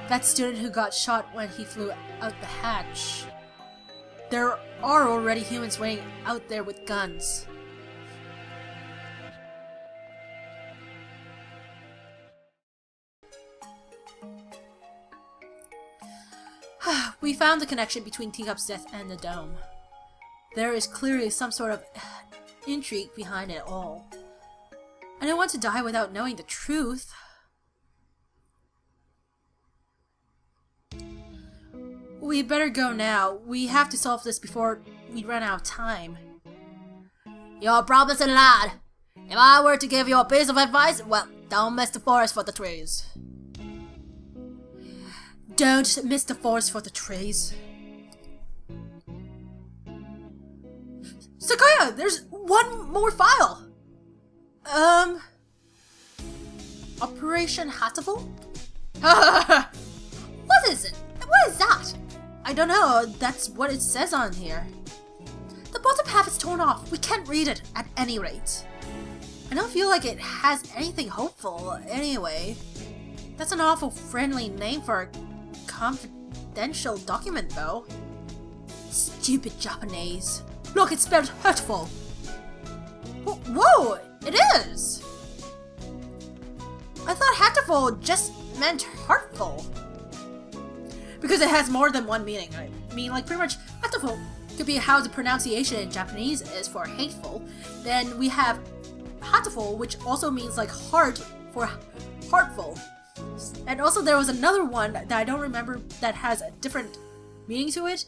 That student who got shot when he flew out the hatch. There are already humans waiting out there with guns. We found the connection between Teacup's death and the dome. There is clearly some sort of intrigue behind it all. I don't want to die without knowing the truth. We better go now. We have to solve this before we run out of time. You're a promising lad. If I were to give you a piece of advice, well, don't miss the forest for the trees. Don't miss the forest for the trees. Sequoia, there's one more file. Operation Hatoful? What is it? What is that? I don't know, that's what it says on here. The bottom half is torn off. We can't read it, at any rate. I don't feel like it has anything hopeful, anyway. That's an awful friendly name for a confidential document, though. Stupid Japanese. Look, it's spelled hurtful. Whoa, it is! I thought hatoful just meant hurtful. Because it has more than one meaning. I mean, like, pretty much, hatoful could be how the pronunciation in Japanese is for hateful. Then we have hatoful, which also means, like, heart for heartful. And also there was another one that I don't remember that has a different meaning to it,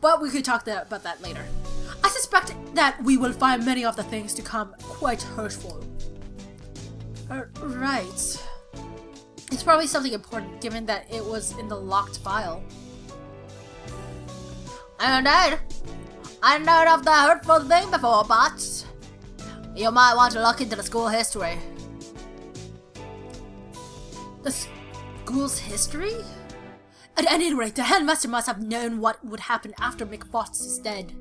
but we could talk about that later. I suspect that we will find many of the things to come quite hurtful. Right. It's probably something important, given that it was in the locked file. Indeed. I heard of the hurtful thing before, but you might want to look into the school history. The school's history? At any rate, the headmaster must have known what would happen after McFox is dead.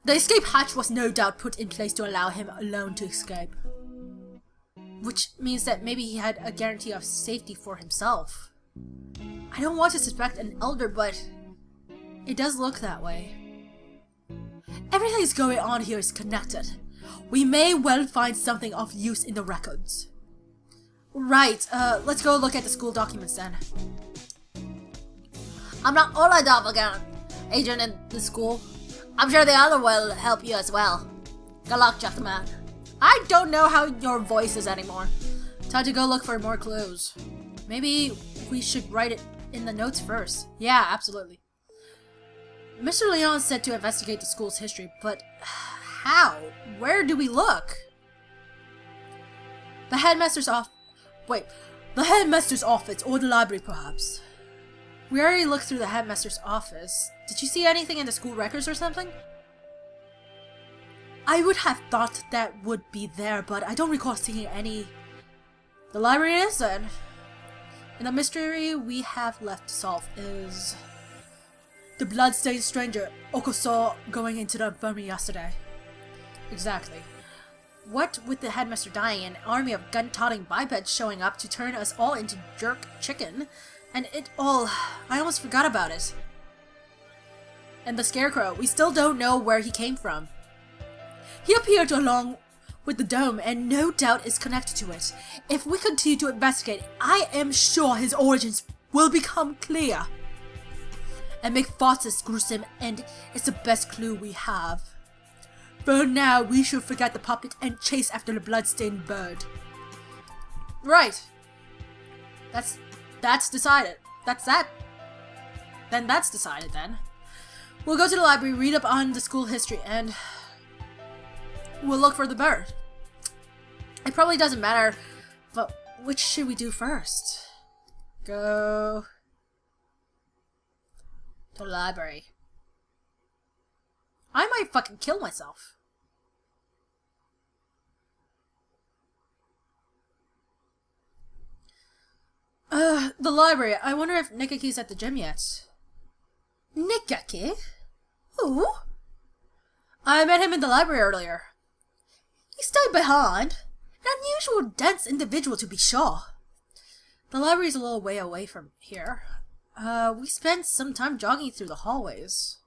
The escape hatch was no doubt put in place to allow him alone to escape. Which means that maybe he had a guarantee of safety for himself. I don't want to suspect an elder, but it does look that way. Everything that's going on here is connected. We may well find something of use in the records. Right, let's go look at the school documents then. I'm not only doppelganger agent in the school. I'm sure the other will help you as well. Good luck, gentlemen. I don't know how your voice is anymore. Time to go look for more clues. Maybe we should write it in the notes first. Yeah, absolutely. Mr. Leon said to investigate the school's history, but how? Where do we look? The headmaster's office. Wait, the headmaster's office or the library perhaps. We already looked through the headmaster's office. Did you see anything in the school records or something? I would have thought that would be there, but I don't recall seeing any. The library is then. And the mystery we have left to solve is the bloodstained stranger Oko saw going into the infirmary yesterday. Exactly. What with the headmaster dying, an army of gun-toting bipeds showing up to turn us all into jerk chicken, and it all, I almost forgot about it. And the scarecrow, we still don't know where he came from. He appeared along with the dome and no doubt is connected to it. If we continue to investigate, I am sure his origins will become clear. And McFox's gruesome end is the best clue we have. For now, we should forget the puppet and chase after the bloodstained bird. Right. That's decided. That's that. Then that's decided then. We'll go to the library, read up on the school history, and we'll look for the bird. It probably doesn't matter, but which should we do first? Go to the library. I might fucking kill myself. The library. I wonder if Nikaki's at the gym yet. Nikaki? Who? I met him in the library earlier. He stayed behind. An unusual dense individual to be sure. The library's a little way away from here. We spent some time jogging through the hallways.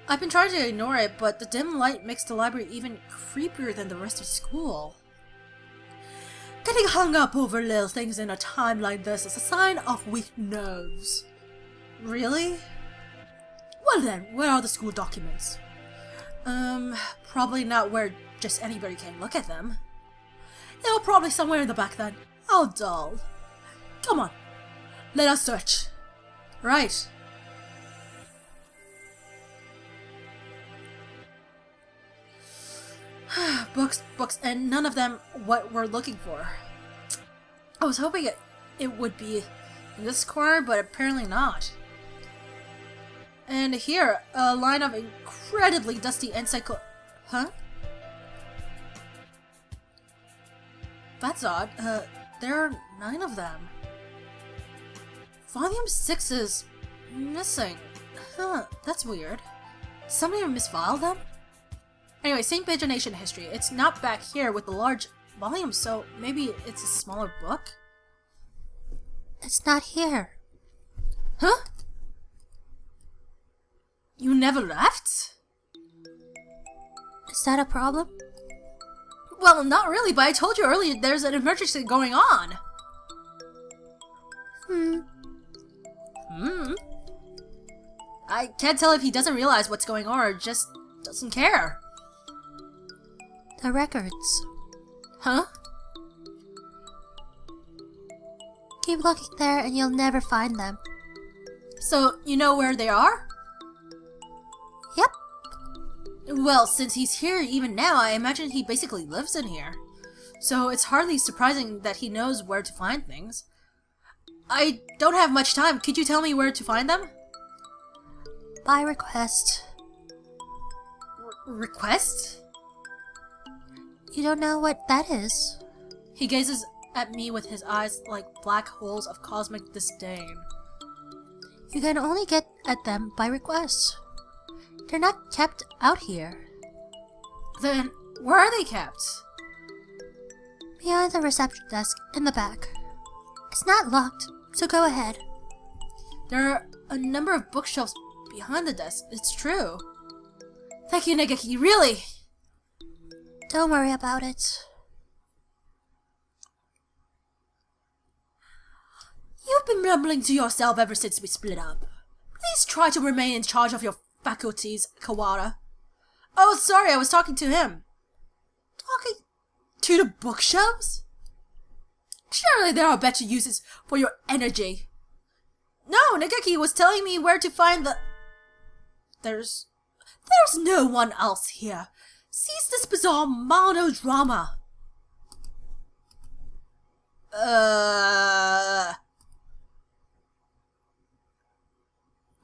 I've been trying to ignore it, but the dim light makes the library even creepier than the rest of school. Getting hung up over little things in a time like this is a sign of weak nerves. Really? Well then, where are the school documents? Probably not where just anybody can look at them. They're probably somewhere in the back then. How dull. Come on, let us search. Right. Books, and none of them what we're looking for. I was hoping it would be in this corner, but apparently not. And here, a line of incredibly dusty Huh? That's odd. There are 9 of them. Volume 6 is missing. Huh, that's weird. Did somebody misfile them? Anyway, St. Pagination history. It's not back here with the large volume, so maybe it's a smaller book? It's not here. Huh? You never left? Is that a problem? Well, not really, but I told you earlier there's an emergency going on. I can't tell if he doesn't realize what's going on or just doesn't care. The records. Huh? Keep looking there and you'll never find them. So, you know where they are? Yep. Well, since he's here even now, I imagine he basically lives in here. So it's hardly surprising that he knows where to find things. I don't have much time. Could you tell me where to find them? By request. Request? You don't know what that is? He gazes at me with his eyes like black holes of cosmic disdain. You can only get at them by request. They're not kept out here. Then, where are they kept? Behind the reception desk in the back. It's not locked, so go ahead. There are a number of bookshelves behind the desk. It's true. Thank you, Negaki, really! Don't worry about it. You've been mumbling to yourself ever since we split up. Please try to remain in charge of your faculties, Kawara. Oh, sorry, I was talking to him. Talking to the bookshelves? Surely there are better uses for your energy. No, Negaki was telling me where to find the... There's no one else here. Cease this bizarre monodrama.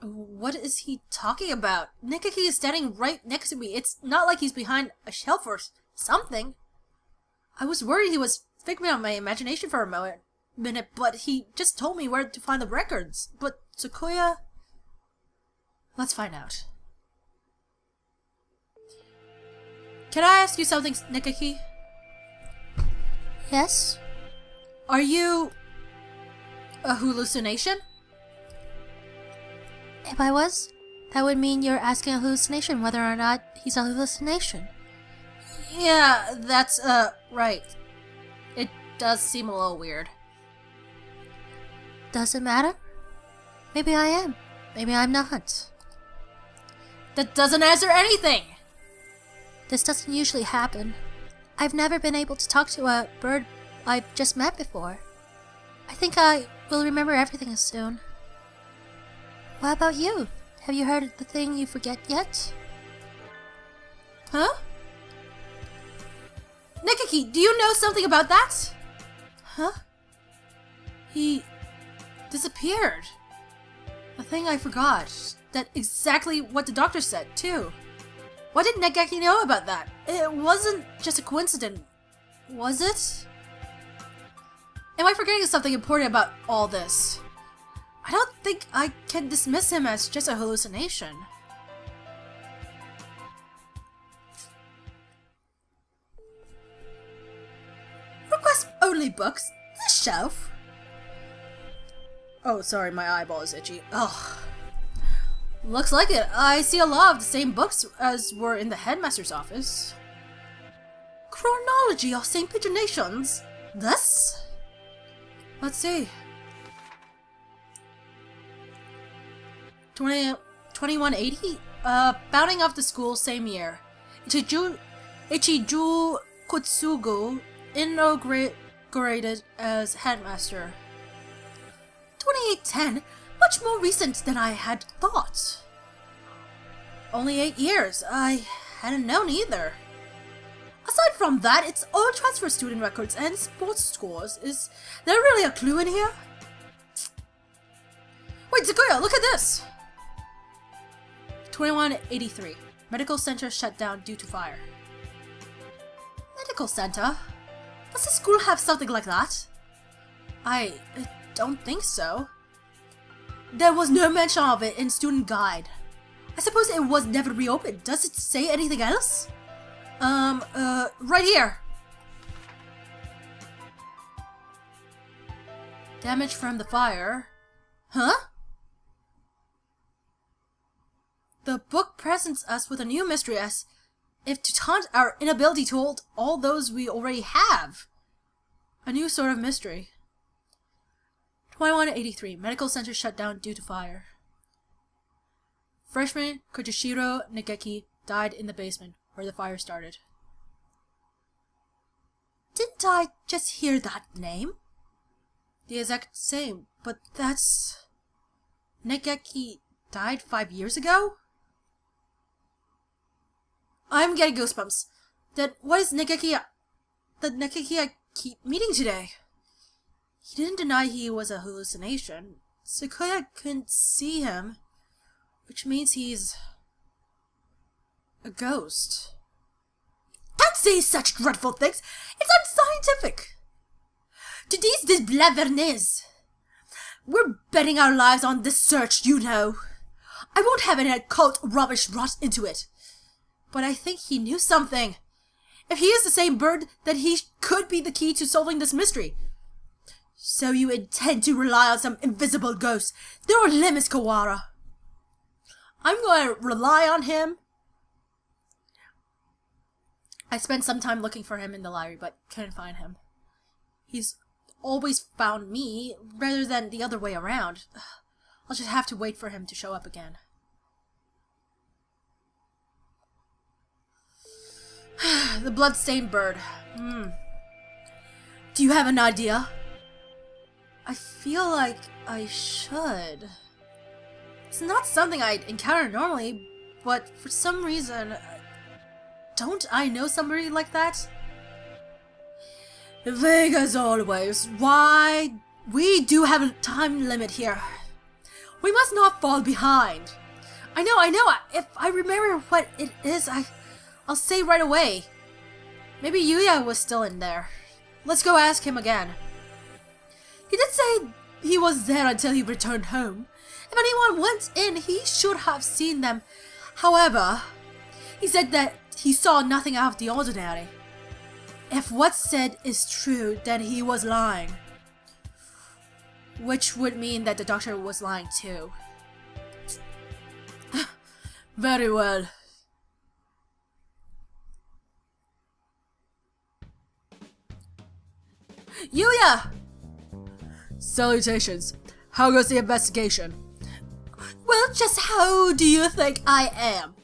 What is he talking about? Negaki is standing right next to me. It's not like he's behind a shelf or something. I was worried he was figment of my imagination for a minute, but he just told me where to find the records. But Tsukuya... Let's find out. Can I ask you something, Negaki? Yes? Are you... a hallucination? If I was, that would mean you're asking a hallucination whether or not he's a hallucination. Yeah, that's, right. It does seem a little weird. Does it matter? Maybe I am. Maybe I'm not. That doesn't answer anything! This doesn't usually happen. I've never been able to talk to a bird I've just met before. I think I will remember everything soon. What about you? Have you heard the thing you forget yet? Huh? Negaki, do you know something about that? Huh? He disappeared. The thing I forgot. That's exactly what the doctor said, too. What did Negaki know about that? It wasn't just a coincidence, was it? Am I forgetting something important about all this? I don't think I can dismiss him as just a hallucination. only books. This shelf. Oh, sorry, my eyeball is itchy. Oh. Looks like it. I see a lot of the same books as were in the headmaster's office. Chronology of St. Patrinations. This? Let's see. 2180? Founding of the school same year. Ichiju Kutsugo inaugurated as headmaster. 2810? Much more recent than I had thought. Only 8 years. I hadn't known either. Aside from that, it's all transfer student records and sports scores. Is there really a clue in here? Wait, Zakuya, look at this! 2183. Medical center shut down due to fire. Medical center? Does the school have something like that? I don't think so. There was no mention of it in student guide. I suppose it was never reopened. Does it say anything else? Right here. Damage from the fire. Huh? The book presents us with a new mystery as if to taunt our inability to hold all those we already have. A new sort of mystery. 2183. Medical center shut down due to fire. Freshman Kotoshiro Nageki died in the basement where the fire started. Didn't I just hear that name? The exact same, but that's... Nageki died 5 years ago? I'm getting goosebumps. What is Nageki... The Nageki I keep meeting today? He didn't deny he was a hallucination. Sequoia couldn't see him, which means he's... a ghost. Don't say such dreadful things! It's unscientific! To these Blavernes. We're betting our lives on this search, you know. I won't have any occult rubbish brought into it. But I think he knew something. If he is the same bird, then he could be the key to solving this mystery. So you intend to rely on some invisible ghost. There are limits, Kawara. I'm going to rely on him. I spent some time looking for him in the library, but couldn't find him. He's always found me, rather than the other way around. I'll just have to wait for him to show up again. The blood-stained bird. Do you have an idea? I feel like I should. It's not something I'd encounter normally, but for some reason... Don't I know somebody like that? Vague as always. Why? We do have a time limit here. We must not fall behind. I know. If I remember what it is, I'll say right away. Maybe Yuya was still in there. Let's go ask him again. He did say he was there until he returned home. If anyone went in, he should have seen them. However, he said that he saw nothing out of the ordinary. If what's said is true, then he was lying. Which would mean that the doctor was lying too. Very well. Yuya! Salutations. How goes the investigation? Well, just how do you think I am?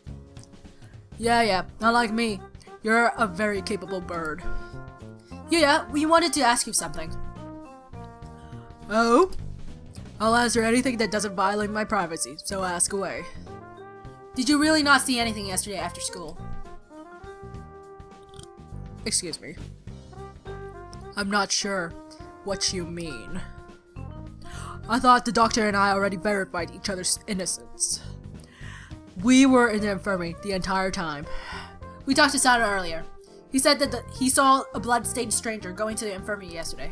Yeah, not like me. You're a very capable bird. Yuya, we wanted to ask you something. Oh? I'll answer anything that doesn't violate my privacy, so ask away. Did you really not see anything yesterday after school? Excuse me. I'm not sure what you mean. I thought the doctor and I already verified each other's innocence. We were in the infirmary the entire time. We talked to Sada earlier. He said that he saw a blood-stained stranger going to the infirmary yesterday.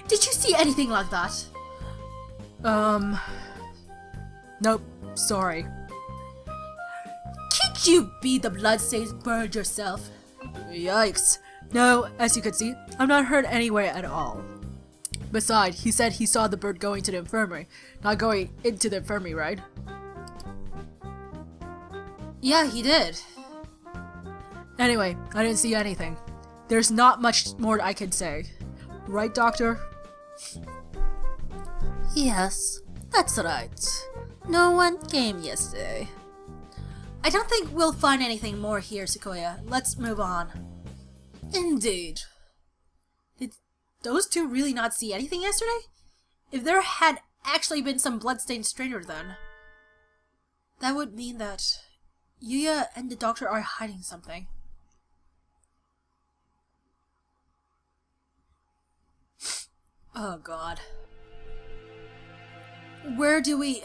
Did you see anything like that? Nope, sorry. Can't you be the blood-stained bird yourself? Yikes. No, as you could see, I'm not hurt anywhere at all. Besides, he said he saw the bird going to the infirmary, not going into the infirmary, right? Yeah, he did. Anyway, I didn't see anything. There's not much more I can say. Right, Doctor? Yes, that's right. No one came yesterday. I don't think we'll find anything more here, Sequoia. Let's move on. Indeed. Did those two really not see anything yesterday? If there had actually been some bloodstained stranger then, that would mean that Yuya and the doctor are hiding something. Oh god. Where do we...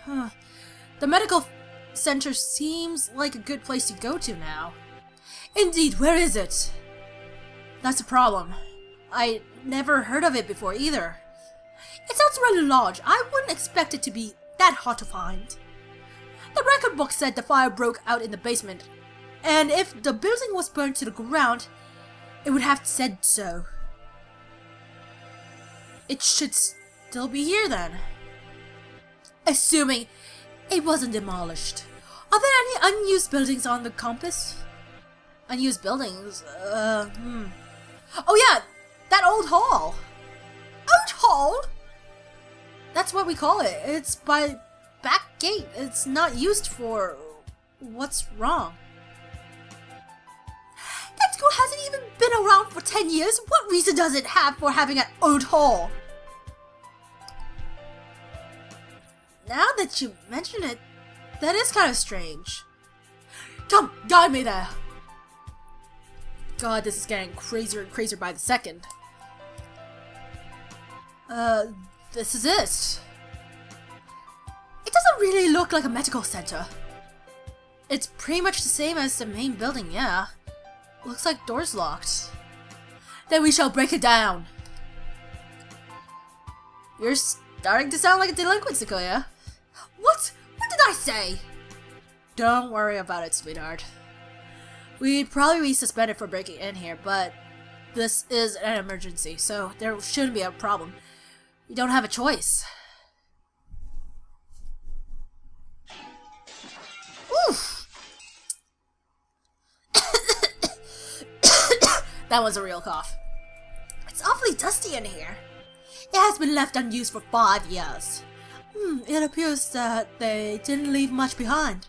The medical center seems like a good place to go to now. Indeed, where is it? That's a problem. I never heard of it before either. It sounds rather large. I wouldn't expect it to be that hard to find. The record book said the fire broke out in the basement, and if the building was burned to the ground, it would have said so. It should still be here then. Assuming it wasn't demolished. Are there any unused buildings on the campus? Unused buildings? Oh yeah, that old hall. Old hall? That's what we call it. It's by back gate. It's not used for... What's wrong? That school hasn't even been around for 10 years. What reason does it have for having an old hall? Now that you mention it, that is kind of strange. Come, guide me there. God, this is getting crazier and crazier by the second. This is it. It doesn't really look like a medical center. It's pretty much the same as the main building, yeah. Looks like doors locked. Then we shall break it down. You're starting to sound like a delinquent, Sequoia. What? What did I say? Don't worry about it, sweetheart. We'd probably be suspended for breaking in here, but this is an emergency, so there shouldn't be a problem. You don't have a choice. Oof! That was a real cough. It's awfully dusty in here. It has been left unused for 5 years. It appears that they didn't leave much behind.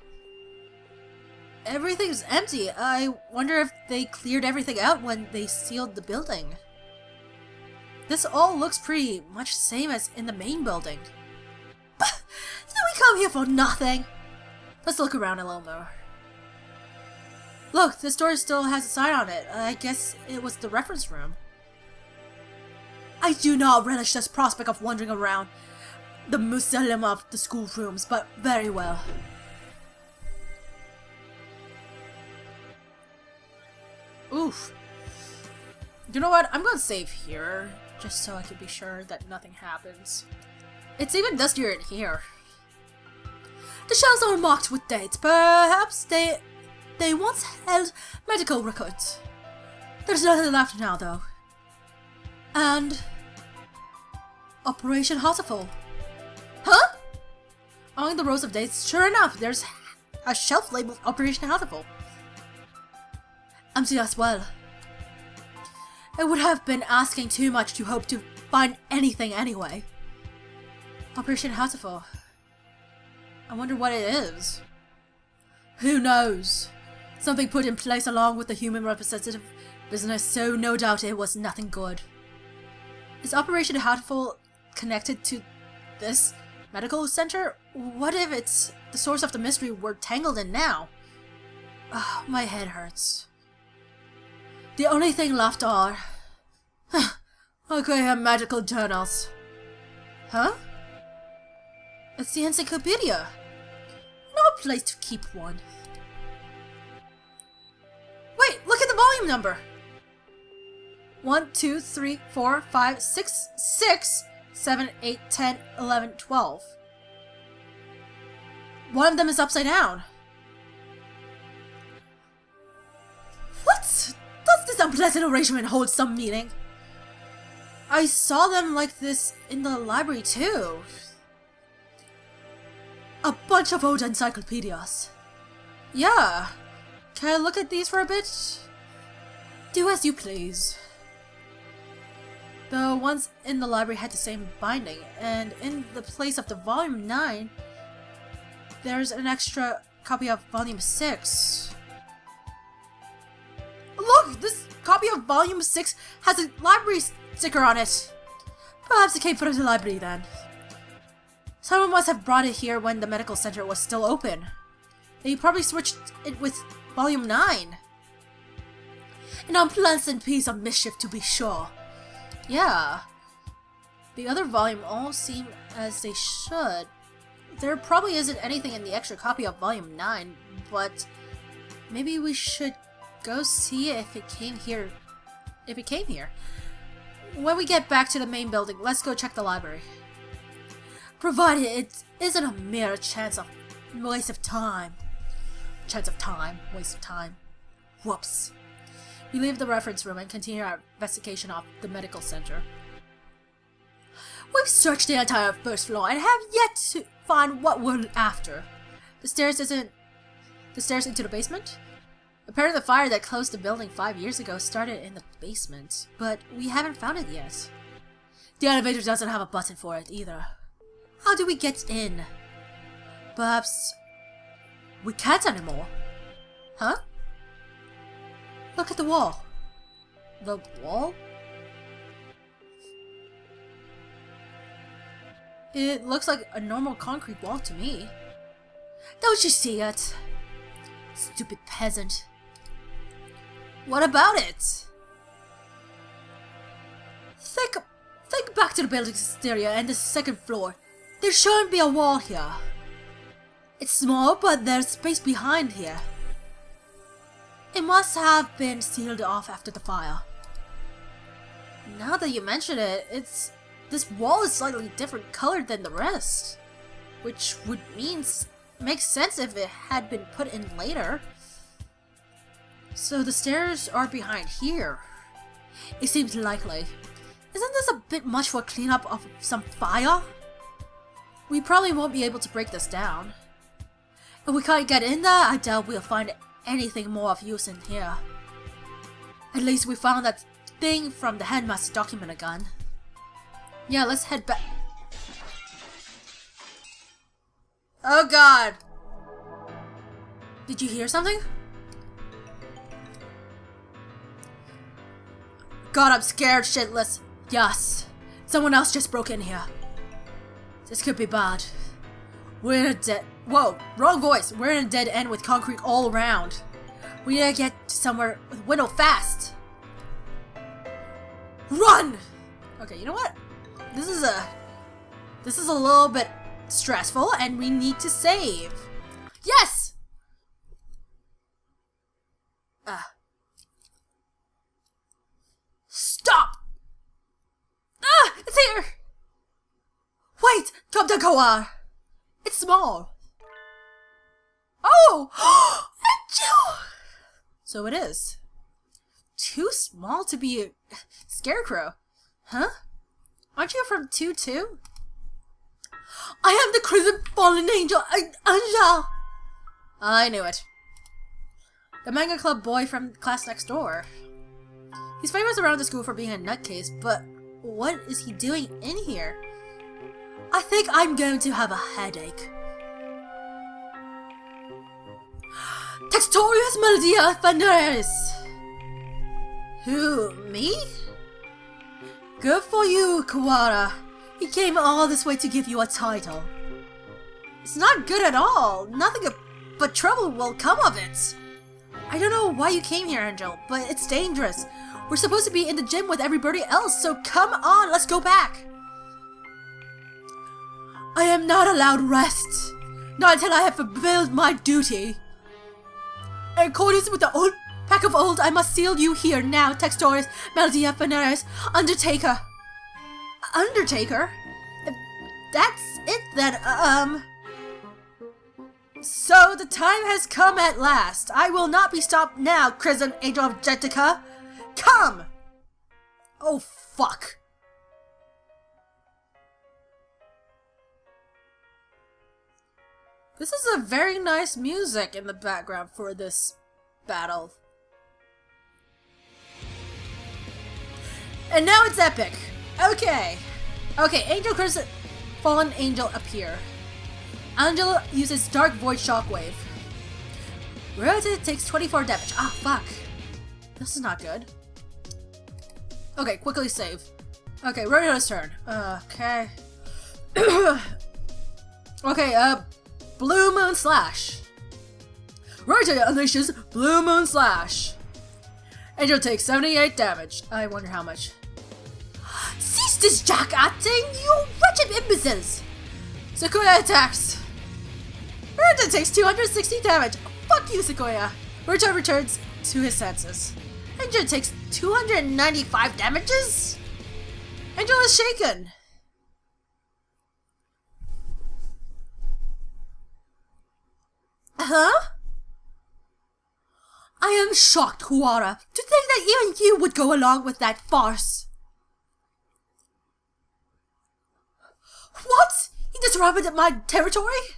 Everything's empty. I wonder if they cleared everything out when they sealed the building. This all looks pretty much the same as in the main building. Did we come here for nothing? Let's look around a little more. Look, this door still has a sign on it. I guess it was the reference room. I do not relish this prospect of wandering around the museum of the schoolrooms, but very well. Oof. You know what? I'm gonna save here, just so I can be sure that nothing happens. It's even dustier in here. The shelves are marked with dates. Perhaps they once held medical records. There's nothing left now, though. And... Operation Hatoful. Huh? Among the rows of dates, sure enough, there's a shelf labeled Operation Hatoful. Empty as well. It would have been asking too much to hope to find anything anyway. Operation Hatoful. I wonder what it is. Who knows? Something put in place along with the human representative business, so no doubt it was nothing good. Is Operation Hatoful connected to this medical center? What if it's the source of the mystery we're tangled in now? My head hurts. The only thing left are... okay, medical journals. Huh? It's the encyclopedia. No place to keep one. Wait, look at the volume number. 1, 2, 3, 4, 5, 6, 6, 7, 8, 10, 11, 12. One of them is upside down. What does this unpleasant arrangement holds some meaning. I saw them like this in the library too. A bunch of old encyclopaedias. Yeah. Can I look at these for a bit? Do as you please. The ones in the library had the same binding, and in the place of the volume 9, there's an extra copy of volume 6. Look! This copy of volume 6 has a library sticker on it. Perhaps it came from the library then. Someone must have brought it here when the medical center was still open. They probably switched it with volume 9. An unpleasant piece of mischief, to be sure. Yeah. The other volume all seem as they should. There probably isn't anything in the extra copy of volume 9, but maybe we should go see if it came here. When we get back to the main building, let's go check the library. Provided it isn't a mere waste of time. Whoops. We leave the reference room and continue our investigation of the medical center. We've searched the entire first floor and have yet to find what we're after. The stairs into the basement? Apparently the fire that closed the building 5 years ago started in the basement, but we haven't found it yet. The elevator doesn't have a button for it either. How do we get in? Perhaps we can't anymore. Huh? Look at the wall. The wall? It looks like a normal concrete wall to me. Don't you see it? Stupid peasant. What about it? Think back to the building's exterior and the second floor. There shouldn't be a wall here. It's small, but there's space behind here. It must have been sealed off after the fire. Now that you mention it, this wall is slightly different colored than the rest. Which would make sense if it had been put in later. So the stairs are behind here. It seems likely. Isn't this a bit much for a cleanup of some fire? We probably won't be able to break this down. If we can't get in there, I doubt we'll find anything more of use in here. At least we found that thing from the headmaster's document again. Yeah, let's head back. Oh god! Did you hear something? God, I'm scared shitless. Yes, someone else just broke in here. This could be bad. We're in a dead... Whoa, wrong voice. We're in a dead end with concrete all around. We need to get somewhere with window fast. Run! Okay, you know what? This is a little bit stressful, and we need to save. Yes! Stop! It's here! Wait! Come to Kawar! It's small. Oh! Achoo! So it is. Too small to be a scarecrow. Huh? Aren't you from 2-2? I am the crimson fallen angel, Anja! I knew it. The manga club boy from class next door. He's famous around the school for being a nutcase, but what is he doing in here? I think I'm going to have a headache. Textorius Meldia Faneris! Who, me? Good for you, Kawara. He came all this way to give you a title. It's not good at all. Nothing but trouble will come of it. I don't know why you came here, Angel, but it's dangerous. We're supposed to be in the gym with everybody else, so come on, let's go back. I am not allowed rest. Not until I have fulfilled my duty. In accordance with the old pack of old, I must seal you here now, Textorius Meldia Faneris, Undertaker. Undertaker? If that's it then, So the time has come at last. I will not be stopped now, Crimson Angel of Jetica. come! Oh, fuck. This is a very nice music in the background for this battle. And now it's epic. Okay. Okay, Angel Crimson, Fallen Angel appear. Angel uses Dark Void Shockwave. Rota takes 24 damage. Ah, fuck. This is not good. Okay, quickly save. Okay, Rota's turn. Okay. Okay, Blue Moon Slash. Rota unleashes Blue Moon Slash. Angel takes 78 damage. I wonder how much. Cease this jack-acting, you wretched imbeciles! Sequoia attacks. Rota takes 260 damage. Fuck you, Sequoia. Rota returns to his senses. Angel takes 295 damages? Angel is shaken. Huh? I am shocked, Kuwara, to think that even you would go along with that farce. What? He disrupted my territory?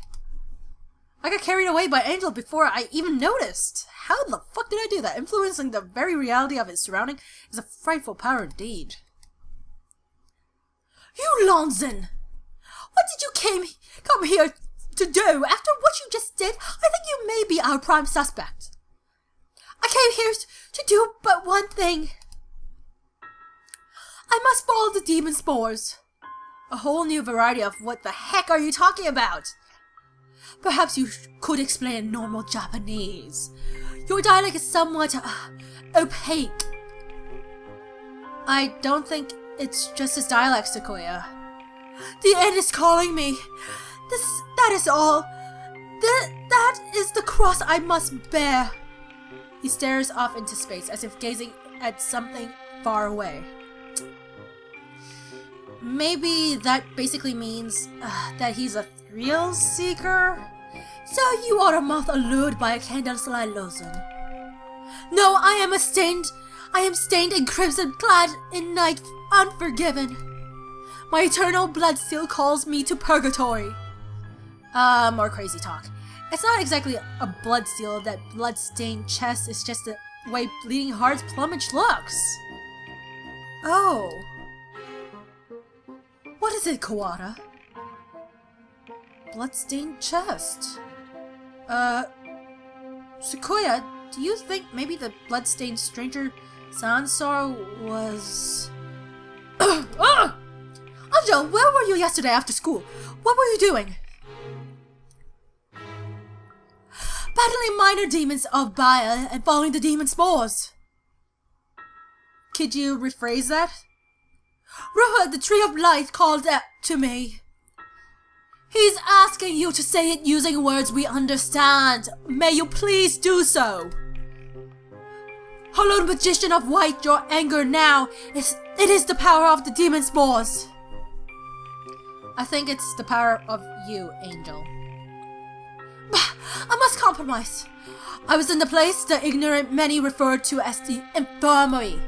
I got carried away by Angel before I even noticed. How the fuck did I do that? Influencing the very reality of his surrounding is a frightful power indeed. You Lonzen! What did you come here to do? After what you just did, I think you may be our prime suspect. I came here to do but one thing. I must follow the demon spores. A whole new variety of what the heck are you talking about? Perhaps you could explain in normal Japanese. Your dialect is somewhat opaque. I don't think it's just his dialect, Sequoia. The end is calling me. That is all. That is the cross I must bear. He stares off into space as if gazing at something far away. Maybe that basically means that he's a thrill seeker? So you are a moth allured by a candlelight illusion. No, I am stained in crimson, clad in night, unforgiven. My eternal blood still calls me to purgatory. More crazy talk. It's not exactly a blood seal. That blood-stained chest is just the way Bleeding Heart's plumage looks. Oh. What is it, Kawada? Blood-stained chest. Sequoia, do you think maybe the blood-stained stranger Sansar was... Anjo, where were you yesterday after school? What were you doing? Battling minor demons of Baya and following the demon spores. Could you rephrase that? Ruha, the Tree of Light, called out to me. He's asking you to say it using words we understand. May you please do so. Hello, Magician of White, your anger now. It is the power of the demon spores. I think it's the power of you, Angel. I must compromise. I was in the place the ignorant many referred to as the infirmary.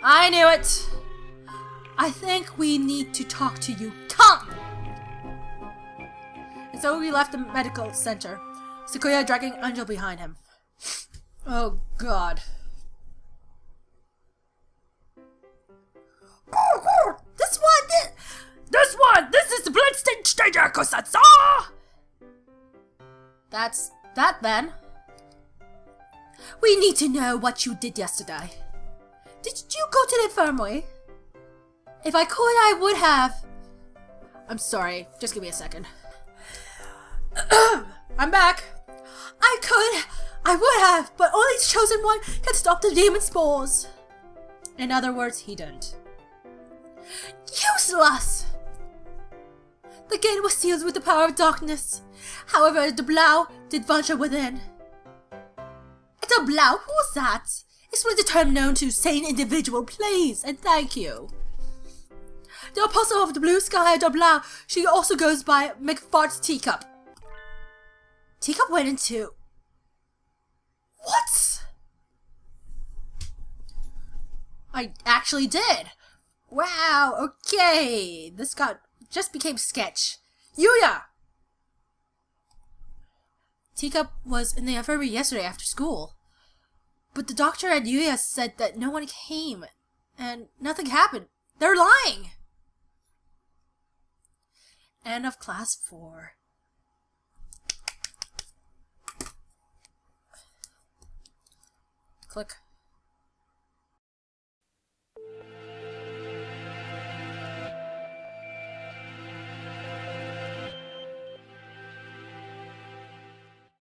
I knew it. I think we need to talk to you. Come! And so we left the medical center. Sequoia dragging Angel behind him. Oh god. This is the bloodstained stranger, Kosatsa! That's that then. We need to know what you did yesterday. Did you go to the infirmary? If I could, I would have. I'm sorry, just give me a second. I'm back. I would have, but only the chosen one can stop the demon spores. In other words, he didn't. Useless! The gate was sealed with the power of darkness. However, the Blau did venture within. The Blau? Who's that? It's one of the term known to sane individual, please, and thank you. The Apostle of the Blue Sky, the Blau, she also goes by McFart's Teacup. Teacup went into... What? I actually did. Wow, okay. This just became sketch. Yuya! Teacup was in the infirmary yesterday after school. But the doctor and Yuya said that no one came. And nothing happened. They're lying! End of class 4. Click.